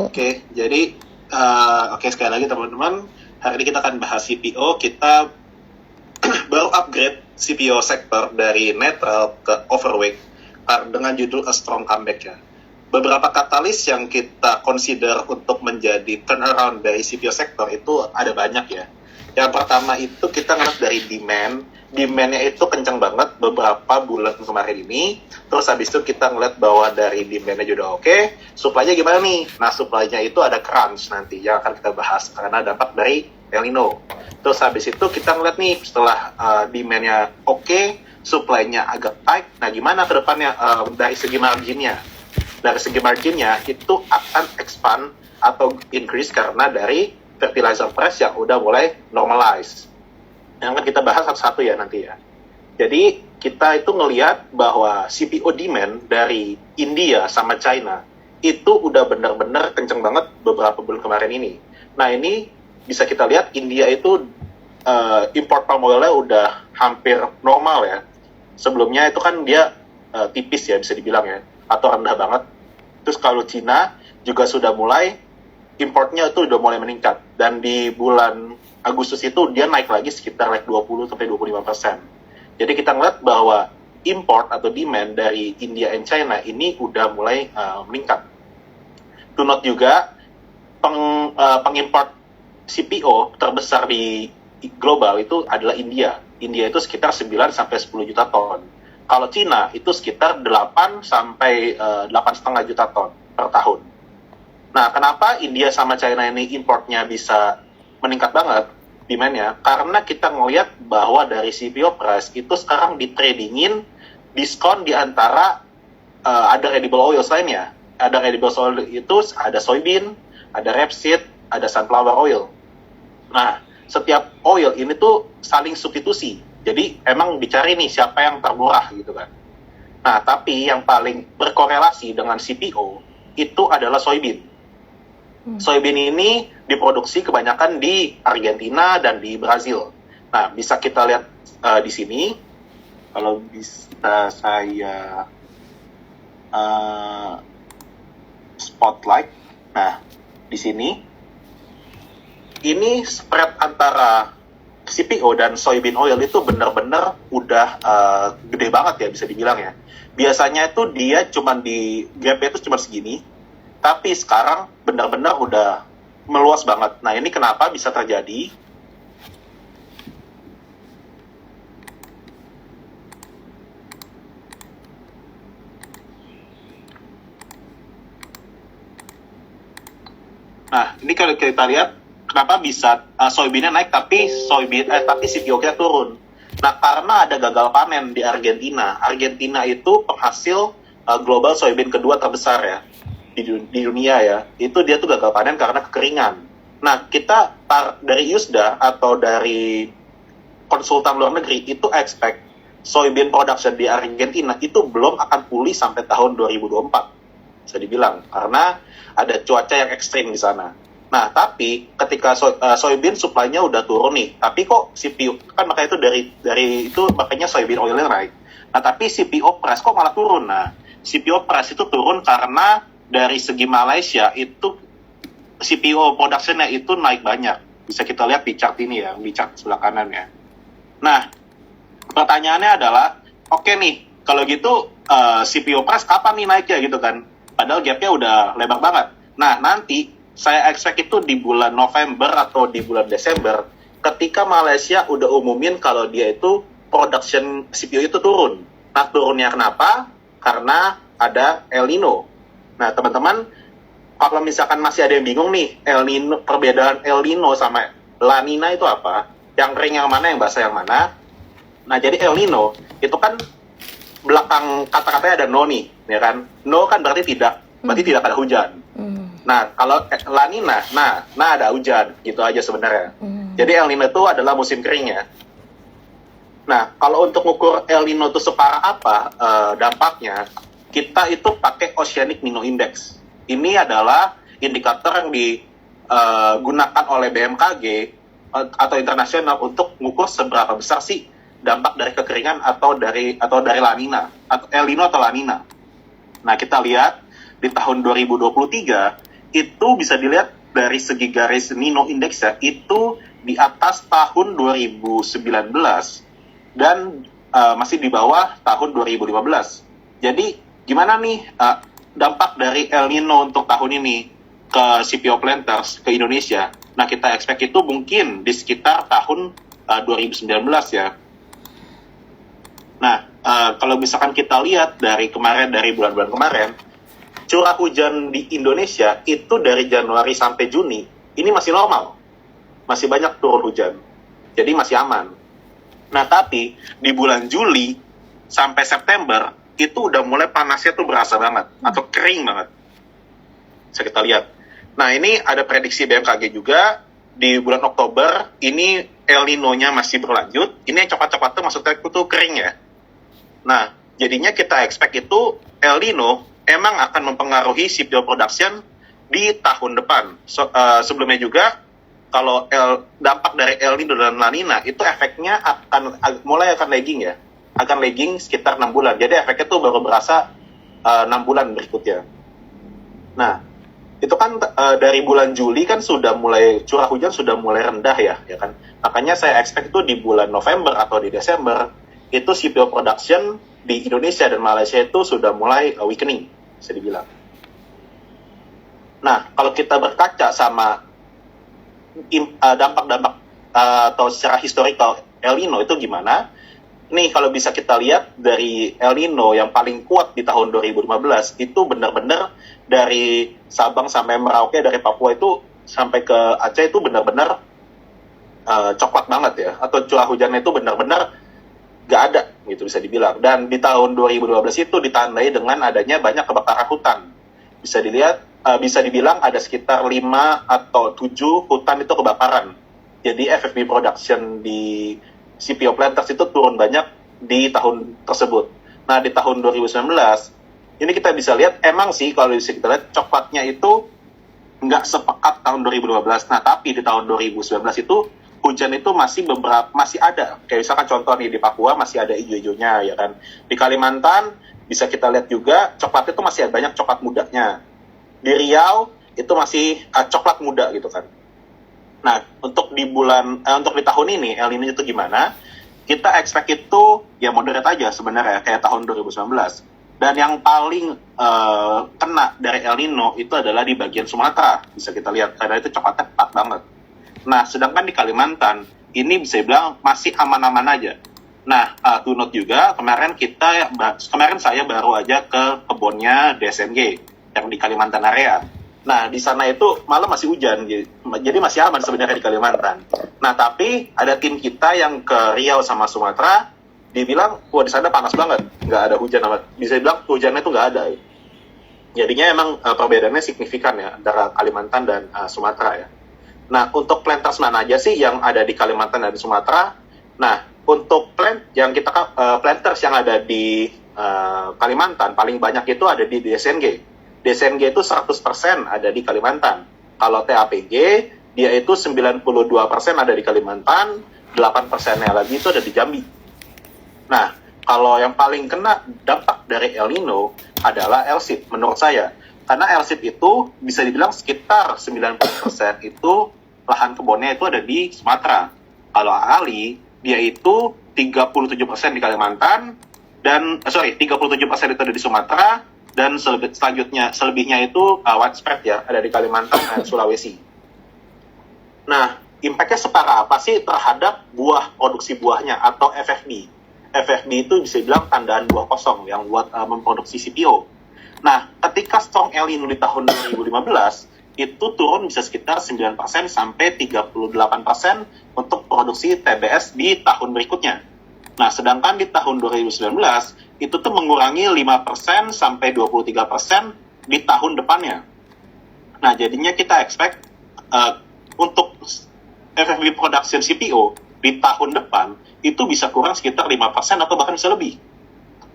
Oke, jadi sekali lagi teman-teman, hari ini kita akan bahas CPO. Kita baru upgrade CPO sektor dari netral ke overweight dengan judul A Strong Comeback ya. Beberapa katalis yang kita consider untuk menjadi turnaround dari CPO sektor itu ada banyak ya. Yang pertama itu kita ngeliat dari demandnya itu kencang banget beberapa bulan kemarin ini. Terus habis itu kita ngeliat bahwa dari demandnya juga oke, supply-nya gimana nih? Nah, supply-nya itu ada crunch nanti yang akan kita bahas karena dampak dari El Nino. Terus habis itu kita ngeliat nih setelah demand-nya oke, supply-nya agak tight. Nah, gimana ke depannya dari segi margin-nya? Dari segi margin-nya itu akan expand atau increase karena dari fertilizer price yang udah mulai normalize. Yang akan kita bahas satu-satu ya nanti ya. Jadi kita itu ngelihat bahwa CPO demand dari India sama China itu udah benar-benar kenceng banget beberapa bulan kemarin ini. Nah ini bisa kita lihat India itu import palm oil-nya udah hampir normal ya. Sebelumnya itu kan dia tipis ya bisa dibilang ya, atau rendah banget. Terus kalau China juga sudah mulai importnya itu udah mulai meningkat, dan di bulan Agustus itu dia naik lagi sekitar 20-25%. Jadi kita ngeliat bahwa import atau demand dari India and China ini udah mulai meningkat. To note juga, pengimport CPO terbesar di global itu adalah India. India itu sekitar 9-10 juta ton. Kalau China itu sekitar 8-8,5 juta ton per tahun. Nah, kenapa India sama China ini importnya bisa meningkat banget demand-nya? Karena kita ngelihat bahwa dari CPO price itu sekarang ditradingin diskon di antara ada edible oil lainnya. Ada edible oil itu ada soybean, ada rapeseed, ada sunflower oil. Nah, setiap oil ini tuh saling substitusi. Jadi emang dicari nih siapa yang termurah gitu kan. Nah, tapi yang paling berkorelasi dengan CPO itu adalah soybean. Soybean ini diproduksi kebanyakan di Argentina dan di Brazil. Nah, bisa kita lihat di sini. Kalau bisa saya spotlight. Nah, di sini ini spread antara CPO dan soybean oil itu benar-benar udah gede banget ya bisa dibilang ya. Biasanya itu dia cuma di gap-nya itu cuma segini. Tapi sekarang benar-benar udah meluas banget. Nah, ini kenapa bisa terjadi? Nah, ini kalau kita lihat kenapa bisa soybeannya naik tapi CPO-nya turun. Nah, karena ada gagal panen di Argentina. Argentina itu penghasil global soybean kedua terbesar ya. Di dunia ya, itu dia tuh gagal panen karena kekeringan. Nah, kita dari USDA atau dari konsultan luar negeri itu expect soybean production di Argentina itu belum akan pulih sampai tahun 2024, bisa dibilang, karena ada cuaca yang ekstrim di sana. Nah, tapi ketika soybean supply-nya udah turun nih, tapi kok CPO, kan makanya itu dari itu makanya soybean oil-nya naik. Nah, tapi CPO price kok malah turun. Nah, CPO price itu turun karena dari segi Malaysia itu CPO production-nya itu naik banyak. Bisa kita lihat di chart ini ya, di chart sebelah kanan ya. Nah, pertanyaannya adalah, oke nih, kalau gitu CPO price kapan nih naiknya gitu kan? Padahal gap-nya udah lebar banget. Nah, nanti saya expect itu di bulan November atau di bulan Desember, ketika Malaysia udah umumin kalau dia itu production CPO itu turun. Nah, turunnya kenapa? Karena ada El Nino. Nah, teman-teman, kalau misalkan masih ada yang bingung nih, perbedaan El Nino sama La Nina itu apa? Yang kering yang mana, yang basah yang mana? Nah, jadi El Nino itu kan belakang kata-katanya ada no nih, ya kan? No kan berarti tidak ada hujan. Nah, kalau La Nina, nah ada hujan, gitu aja sebenarnya. Jadi El Nino itu adalah musim kering ya. Nah, kalau untuk ngukur El Nino itu separah apa dampaknya, kita itu pakai Oceanic Nino Index. Ini adalah indikator yang digunakan oleh BMKG atau internasional untuk mengukur seberapa besar sih dampak dari kekeringan atau dari La Nina, atau El Nino atau La Nina. Nah, kita lihat di tahun 2023 itu bisa dilihat dari segi garis Nino Index ya, itu di atas tahun 2019 dan masih di bawah tahun 2015. Jadi gimana nih dampak dari El Nino untuk tahun ini ke CPO Planters ke Indonesia? Nah, kita expect itu mungkin di sekitar tahun 2019 ya. Nah, kalau misalkan kita lihat dari bulan-bulan kemarin, curah hujan di Indonesia itu dari Januari sampai Juni ini masih normal, masih banyak turun hujan, jadi masih aman. Nah, tapi di bulan Juli sampai September itu udah mulai panasnya tuh berasa banget atau kering banget. Bisa kita lihat. Nah, ini ada prediksi BMKG juga di bulan Oktober ini El Nino-nya masih berlanjut. Ini yang cepat-cepat tuh maksudnya itu kering ya. Nah, jadinya kita expect itu El Nino emang akan mempengaruhi CPO production di tahun depan. Sebelumnya juga kalau dampak dari El Nino dan La Nina itu efeknya akan lagging ya. Akan lagging sekitar 6 bulan. Jadi efeknya tuh baru berasa 6 bulan berikutnya. Nah, itu kan dari bulan Juli kan curah hujan sudah mulai rendah ya kan. Makanya saya expect itu di bulan November atau di Desember itu CPO production di Indonesia dan Malaysia itu sudah mulai weakening, bisa dibilang. Nah, kalau kita berkaca sama dampak-dampak atau secara historical El Nino itu gimana? Nih, kalau bisa kita lihat dari El Nino yang paling kuat di tahun 2015 itu benar-benar dari Sabang sampai Merauke, dari Papua itu sampai ke Aceh itu benar-benar coklat banget ya, atau curah hujannya itu benar-benar nggak ada gitu bisa dibilang. Dan di tahun 2012 itu ditandai dengan adanya banyak kebakaran hutan. Bisa dibilang ada sekitar 5 atau 7 hutan itu kebakaran. Jadi FFB production di CPO Planters itu turun banyak di tahun tersebut. Nah, di tahun 2019 ini kita bisa lihat emang sih kalau bisa kita lihat coklatnya itu nggak sepekat tahun 2012. Nah, tapi di tahun 2019 itu hujan itu masih ada. Kayak misalkan contoh nih di Papua masih ada hijau-hijaunya ya kan. Di Kalimantan bisa kita lihat juga coklat itu masih banyak coklat mudanya. Di Riau itu masih coklat muda gitu kan. Nah, untuk di tahun ini El Nino itu gimana? Kita expect itu ya moderate aja sebenarnya kayak tahun 2019. Dan yang paling kena dari El Nino itu adalah di bagian Sumatera, bisa kita lihat karena itu coklatnya pekat banget. Nah, sedangkan di Kalimantan ini bisa dibilang masih aman-aman aja. Nah, to note juga kemarin saya baru aja ke kebunnya DSMG yang di Kalimantan area. Nah, di sana itu malah masih hujan, jadi masih aman sebenarnya di Kalimantan. Nah, tapi ada tim kita yang ke Riau sama Sumatera, dibilang, wah di sana panas banget, nggak ada hujan amat. Bisa dibilang hujannya itu nggak ada. Jadinya emang perbedaannya signifikan ya antara Kalimantan dan Sumatera ya. Nah, untuk planters mana aja sih yang ada di Kalimantan dan di Sumatera? Nah, untuk planters yang ada di Kalimantan, paling banyak itu ada di DSNG. DSNG itu 100% ada di Kalimantan. Kalau TAPG, dia itu 92% ada di Kalimantan, 8%-nya lagi itu ada di Jambi. Nah, kalau yang paling kena dampak dari El Nino adalah LSIP, menurut saya. Karena LSIP itu bisa dibilang sekitar 90% itu lahan kebunnya itu ada di Sumatera. Kalau Ali, dia itu 37% di Kalimantan, 37% itu ada di Sumatera, dan selebihnya itu widespread ya, ada di Kalimantan dan Sulawesi. Nah, impact-nya separah apa sih terhadap produksi buahnya atau FFB? FFB itu bisa dibilang tandaan buah kosong yang buat memproduksi CPO. Nah, ketika strong El Nino di tahun 2015, itu turun bisa sekitar 9% sampai 38% untuk produksi TBS di tahun berikutnya. Nah, sedangkan di tahun 2019, itu tuh mengurangi 5% sampai 23% di tahun depannya. Nah, jadinya kita expect untuk FFB production CPO di tahun depan, itu bisa kurang sekitar 5% atau bahkan bisa lebih.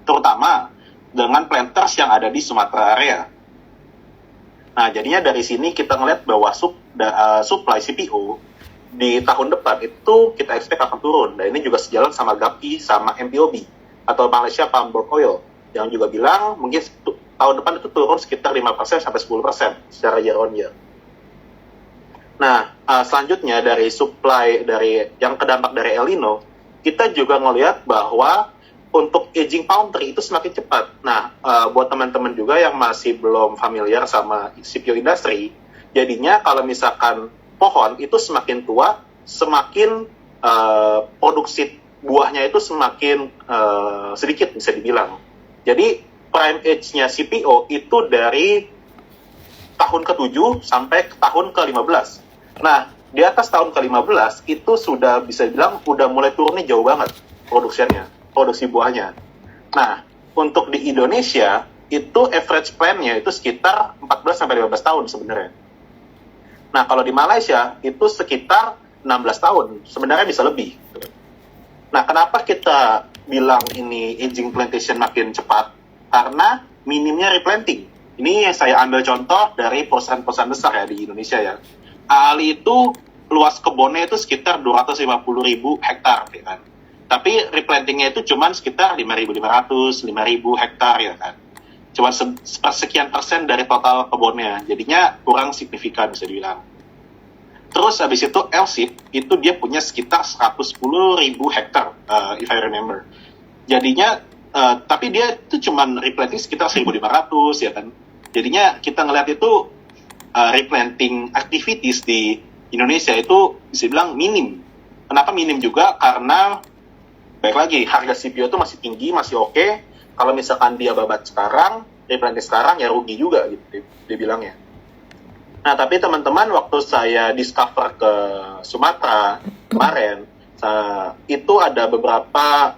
Terutama dengan planters yang ada di Sumatera area. Nah, jadinya dari sini kita ngeliat bahwa supply CPO di tahun depan itu kita expect akan turun. Dan ini juga sejalan sama GAPI sama MPOB atau Malaysia Palm Oil yang juga bilang mungkin tahun depan itu turun sekitar 5% sampai 10% secara year on year. Nah, selanjutnya dari supply dari yang kedampak dari El Nino, kita juga ngelihat bahwa untuk aging palm tree itu semakin cepat. Nah, buat teman-teman juga yang masih belum familiar sama CPO industry, jadinya kalau misalkan pohon itu semakin tua, semakin produksi buahnya itu semakin sedikit bisa dibilang. Jadi prime age-nya CPO itu dari tahun ke-7 sampai ke tahun ke-15. Nah, di atas tahun ke-15 itu sudah bisa dibilang udah mulai turunnya jauh banget produksi buahnya. Nah, untuk di Indonesia itu average plan-nya itu sekitar 14 sampai 15 tahun sebenarnya. Nah, kalau di Malaysia itu sekitar 16 tahun, sebenarnya bisa lebih. Nah, kenapa kita bilang ini aging plantation makin cepat? Karena minimnya replanting. Ini yang saya ambil contoh dari perusahaan-perusahaan besar ya di Indonesia ya. Ali itu luas kebunnya itu sekitar 250.000 hektar ya kan. Tapi replantingnya itu cuma sekitar 5.500, 5.000 hektar ya kan. Cuma sekian persen dari total kebunnya. Jadinya kurang signifikan bisa dibilang. Terus habis itu LSIP itu dia punya sekitar 110.000 hektar, if I remember. Jadinya, tapi dia itu cuma replanting sekitar 1.500 ya kan. Jadinya kita ngelihat itu replanting activities di Indonesia itu bisa bilang minim. Kenapa minim juga? Karena baik lagi harga CPO itu masih tinggi, masih oke. Kalau misalkan dia babat sekarang, replanting sekarang ya rugi juga gitu dia bilangnya. Nah, tapi teman-teman waktu saya discover ke Sumatera kemarin, itu ada beberapa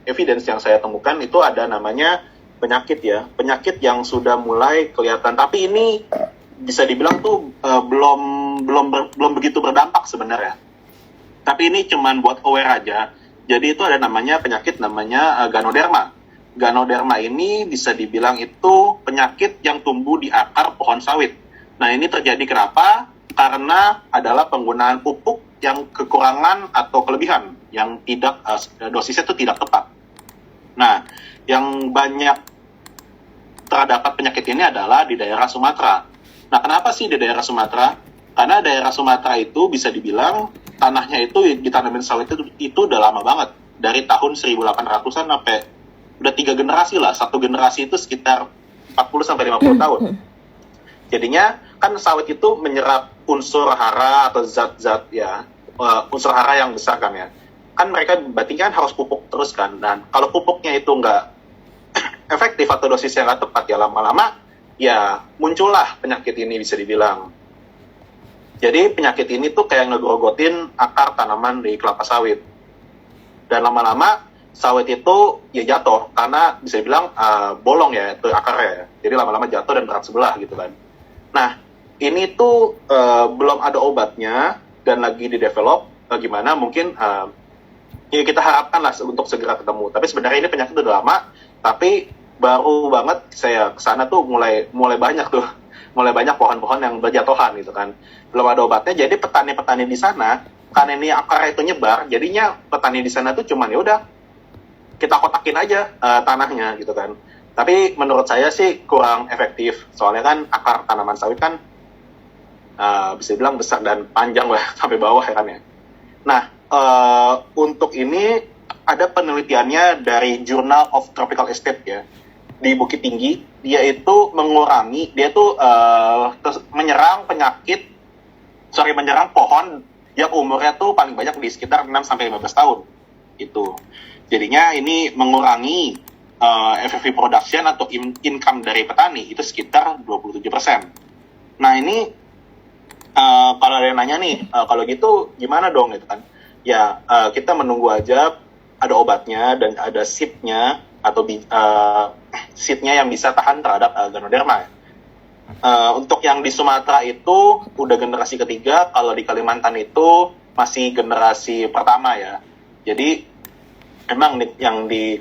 evidence yang saya temukan, itu ada namanya penyakit ya. Penyakit yang sudah mulai kelihatan, tapi ini bisa dibilang tuh belum begitu berdampak sebenarnya. Tapi ini cuman buat aware aja. Jadi itu ada namanya penyakit namanya Ganoderma. Ganoderma ini bisa dibilang itu penyakit yang tumbuh di akar pohon sawit. Nah, ini terjadi kenapa? Karena adalah penggunaan pupuk yang kekurangan atau kelebihan, yang tidak dosisnya itu tidak tepat. Nah, yang banyak terdapat penyakit ini adalah di daerah Sumatera. Nah, kenapa sih di daerah Sumatera? Karena daerah Sumatera itu bisa dibilang tanahnya itu ditanamin sawit itu udah lama banget. Dari tahun 1800-an sampai udah 3 generasi lah. Satu generasi itu sekitar 40-50 tahun. Jadinya kan sawit itu menyerap unsur hara atau zat-zat ya, unsur hara yang besar kan ya. Kan mereka berarti kan harus pupuk terus kan. Dan kalau pupuknya itu nggak efektif atau dosisnya nggak tepat ya lama-lama ya muncullah penyakit ini bisa dibilang. Jadi penyakit ini tuh kayak ngegrogotin akar tanaman di kelapa sawit. Dan lama-lama sawit itu ya jatuh karena bisa dibilang bolong ya itu akarnya. Jadi lama-lama jatuh dan berat sebelah gitu kan. Nah, ini tuh belum ada obatnya dan lagi di-develop. Gimana mungkin ya kita harapkan lah untuk segera ketemu. Tapi sebenarnya ini penyakit udah lama, tapi baru banget saya kesana tuh mulai banyak tuh. Mulai banyak pohon-pohon yang berjatuhan gitu kan. Belum ada obatnya, jadi petani-petani di sana, karena ini akarnya itu nyebar, jadinya petani di sana tuh cuman ya udah kita kotakin aja tanahnya gitu kan. Tapi menurut saya sih kurang efektif. Soalnya kan akar tanaman sawit kan bisa bilang besar dan panjang lah sampai bawah ya kan ya. Nah, untuk ini ada penelitiannya dari Journal of Tropical Estate ya. Di Bukit Tinggi, dia itu menyerang pohon yang umurnya tuh paling banyak di sekitar 6-15 tahun. Itu. Jadinya ini mengurangi FFV production atau income dari petani itu sekitar 27%. Nah ini kalau ada yang nanya nih, kalau gitu gimana dong gitu kan? Ya kita menunggu aja ada obatnya dan ada seed-nya atau seed-nya yang bisa tahan terhadap Ganoderma. Untuk yang di Sumatera itu udah generasi ketiga, kalau di Kalimantan itu masih generasi pertama ya. Jadi emang yang di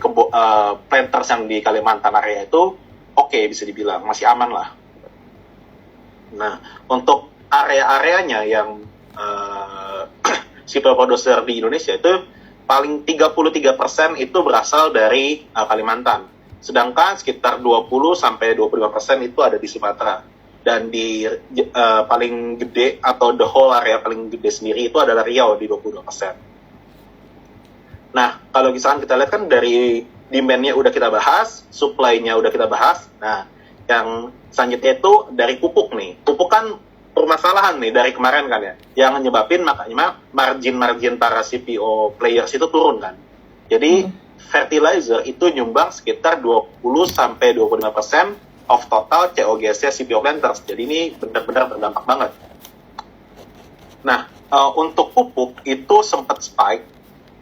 planters yang di Kalimantan area itu oke, bisa dibilang masih aman lah. Nah, untuk area-areanya yang CPO producer di Indonesia itu paling 33% itu berasal dari Kalimantan. Sedangkan sekitar 20-25% itu ada di Sumatera. Dan di paling gede atau the whole area paling gede sendiri itu adalah Riau di 22%. Nah, kalau misalkan kita lihat kan dari demand-nya udah kita bahas, supply-nya udah kita bahas. Nah, yang selanjutnya itu dari pupuk nih. Pupuk kan permasalahan nih dari kemarin kan ya. Yang nyebabin makanya margin-margin para CPO players itu turun kan. Jadi fertilizer itu nyumbang sekitar 20-25% of total COGS-nya CPO planters. Jadi ini benar-benar berdampak banget. Nah, untuk pupuk itu sempat spike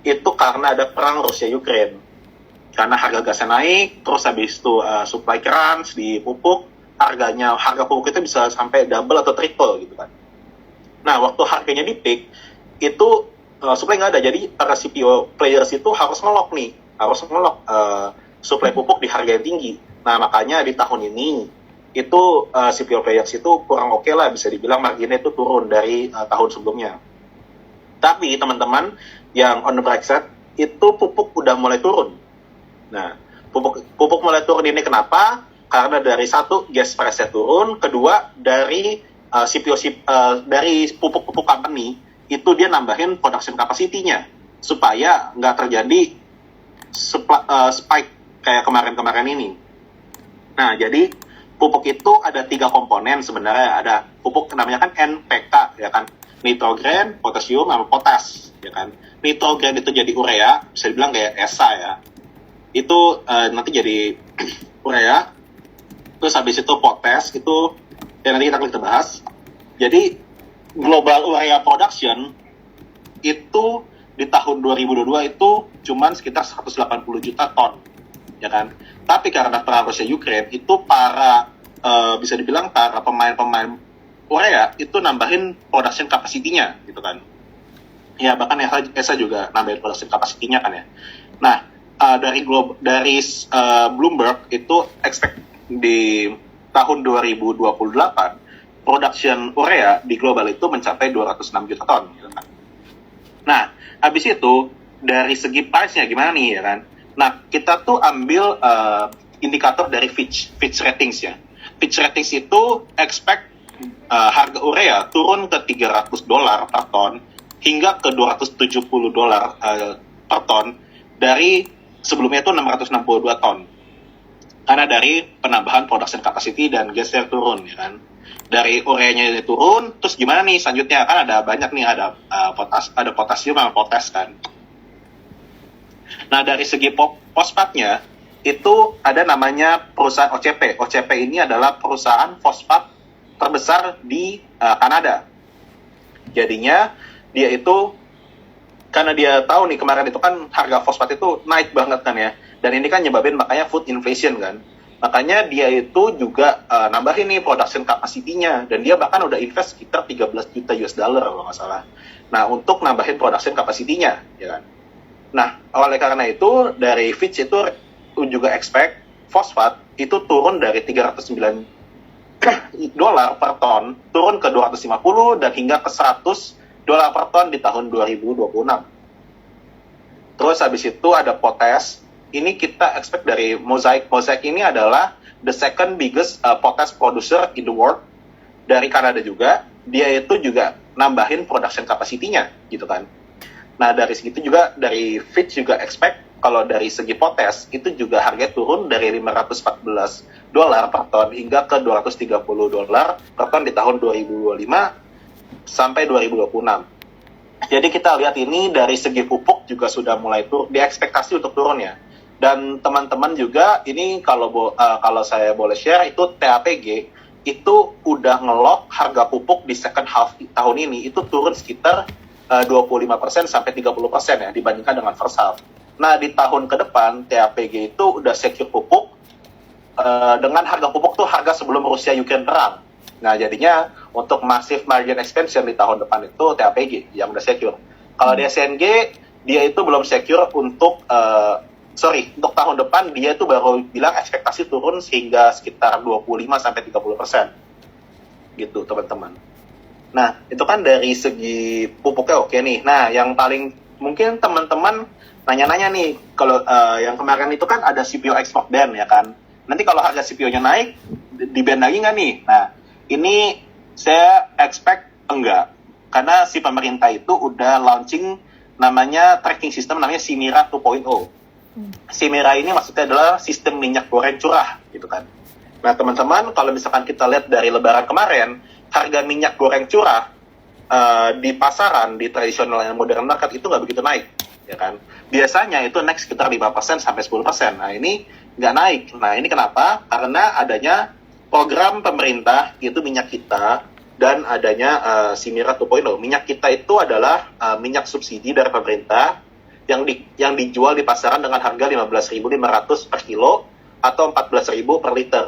itu karena ada perang Rusia-Ukraine. Karena harga gasnya naik, terus habis itu supply crunch di pupuk, harga pupuk itu bisa sampai double atau triple gitu kan. Nah, waktu harganya di peak, itu supply nggak ada, jadi para CPO players itu harus ngelok supply pupuk di harga yang tinggi. Nah, makanya di tahun ini, itu CPO players itu kurang oke lah, bisa dibilang marginnya itu turun dari tahun sebelumnya. Tapi teman-teman yang on the bright side, itu pupuk udah mulai turun. Nah, pupuk mulai turun ini kenapa? Karena dari satu, gas price-nya turun. Kedua, dari dari pupuk-pupuk company, itu dia nambahin production capacity-nya. Supaya nggak terjadi spike kayak kemarin-kemarin ini. Nah, jadi pupuk itu ada 3 komponen sebenarnya. Ada pupuk namanya kan NPK, ya kan? Nitrogen, potasium, sama potas, ya kan? Nitrogen itu jadi urea, bisa dibilang kayak ESA ya. Itu nanti jadi urea. Terus habis itu potas, itu yang nanti kita bahas. Jadi global urea production itu di tahun 2022 itu cuman sekitar 180 juta ton, ya kan? Tapi karena perang Rusia-Ukraine itu bisa dibilang para pemain-pemain urea itu nambahin production capacity-nya gitu kan. Ya bahkan ESA juga nambahin production capacity-nya kan ya. Nah, dari Bloomberg itu expect di tahun 2028 production urea di global itu mencapai 206 juta ton gitu kan. Nah, habis itu dari segi price-nya gimana nih ya kan? Nah, kita tuh ambil indikator dari Fitch Ratings ya. Fitch Ratings itu expect harga urea turun ke $300 per ton hingga ke $270 per ton dari sebelumnya itu 662 ton. Karena dari penambahan production capacity dan gasnya turun ya kan. Dari ureanya ini turun, terus gimana nih selanjutnya? Kan ada banyak nih, ada potasium sama potas kan. Nah, dari segi fosfatnya itu ada namanya perusahaan OCP. OCP ini adalah perusahaan fosfat terbesar di Kanada. Jadinya dia itu, karena dia tahu nih kemarin itu kan harga fosfat itu naik banget kan ya. Dan ini kan nyebabin makanya food inflation kan. Makanya dia itu juga nambahin nih production capacity-nya. Dan dia bahkan udah invest sekitar 13 juta US dollar kalau nggak salah. Nah, untuk nambahin production capacity-nya, ya kan. Nah, oleh karena itu, dari Fitch itu juga expect fosfat itu turun dari 309 dolar per ton turun ke 250 dan hingga ke 100 dolar per ton di tahun 2026. Terus habis itu ada potas. Ini kita expect dari Mosaic. Mosaic ini adalah the second biggest potash producer in the world dari Kanada juga. Dia itu juga nambahin production capacity-nya gitu kan. Nah, dari segitu juga dari Fitch juga expect kalau dari segi potas itu juga harganya turun dari 514 dolar per ton hingga ke 230 dolar per ton di tahun 2025 sampai 2026. Jadi kita lihat ini dari segi pupuk juga sudah mulai diekspektasi untuk turun ya. Dan teman-teman juga ini kalau saya boleh share itu TAPG itu udah ngelok harga pupuk di second half tahun ini itu turun sekitar 25% sampai 30% ya dibandingkan dengan first half. Nah, di tahun ke depan, TAPG itu udah secure pupuk dengan harga pupuk tuh harga sebelum Rusia-Ukraine perang. Nah, jadinya untuk massive margin expansion di tahun depan itu TAPG yang udah secure. Kalau di SNG, dia itu belum secure untuk tahun depan, dia itu baru bilang ekspektasi turun sehingga sekitar 25-30%. Gitu, teman-teman. Nah, itu kan dari segi pupuknya oke nih. Nah, yang paling mungkin teman-teman nanya-nanya nih, kalau yang kemarin itu kan ada CPO export ban ya kan. Nanti kalau harga CPO-nya naik, di ban lagi nggak nih? Nah, ini saya expect enggak. Karena si pemerintah itu udah launching namanya tracking system namanya Simira 2.0. Simira ini maksudnya adalah sistem minyak goreng curah gitu kan. Nah teman-teman, kalau misalkan kita lihat dari lebaran kemarin, harga minyak goreng curah di pasaran, di tradisional dan modern market itu nggak begitu naik, ya kan? Biasanya itu naik sekitar 5% sampai 10%. Nah ini nggak naik. Nah ini kenapa? Karena adanya program pemerintah, yaitu minyak kita, dan adanya Simira 2.0. Minyak kita itu adalah minyak subsidi dari pemerintah yang dijual di pasaran dengan harga 15.500 per kilo atau 14.000 per liter.